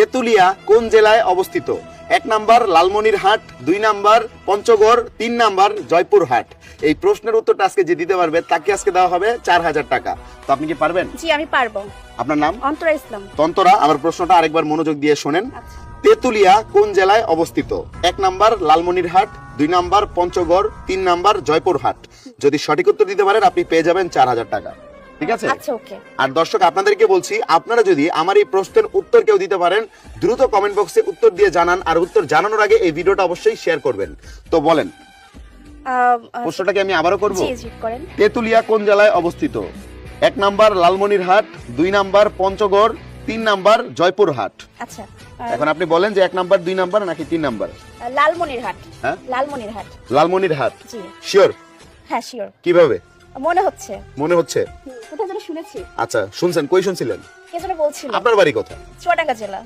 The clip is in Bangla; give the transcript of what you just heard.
তেতুলিয়া কোন জেলায় অবস্থিত? 1 number Lalmonirhat, 2 number Panchagarh, 3 number Joypurhat. এই প্রশ্নের উত্তরটা আজকে যে দিতে পারবে তাকে আজকে দেওয়া হবে 4000 টাকা। তো আপনি কি পারবেন? জি আমি পারবো। আপনার নাম? অন্তরা ইসলাম। তন্তরা, আমার প্রশ্নটা আরেকবার মনোযোগ দিয়ে শোনেন। আচ্ছা। তেতুলিয়া কোন জেলায় অবস্থিত? 1 number Lalmonirhat, 2 number Panchagarh, 3 number Joypurhat. যদি সঠিক উত্তর দিতে পারেন আপনি পেয়ে যাবেন 4000 টাকা। ঠিক আছে? আচ্ছা ওকে। আর দর্শক আপনাদেরকে বলছি, আপনারা যদি আমার এই প্রশ্নের উত্তর কেউ দিতে পারেন দ্রুত কমেন্ট বক্সে উত্তর দিয়ে জানান, আর উত্তর জানানোর আগে এই ভিডিওটা অবশ্যই শেয়ার করবেন। তো বলেন, প্রশ্নটাকে আমি আবারও করব। জি জি করেন। তেতুলিয়া কোন জেলায় অবস্থিত? 1 number Lalmonirhat, 2 number Panchagarh, 3 number Joypurhat. আচ্ছা এখন আপনি বলেন যে 1 নাম্বার, 2 নাম্বার নাকি 3 নাম্বার? লালমনিরহাট। হ্যাঁ লালমনিরহাট। লালমনিরহাট। জি শিওর? হ্যাঁ শিওর। কিভাবে মনে হচ্ছে। মনে হচ্ছে? কোথায় যেন শুনেছি। আচ্ছা শুনছেন, কই শুনছিলেন? কে যেন বলছিল। আপনার বাড়ি কোথায়? চুয়াডাঙ্গা জেলা।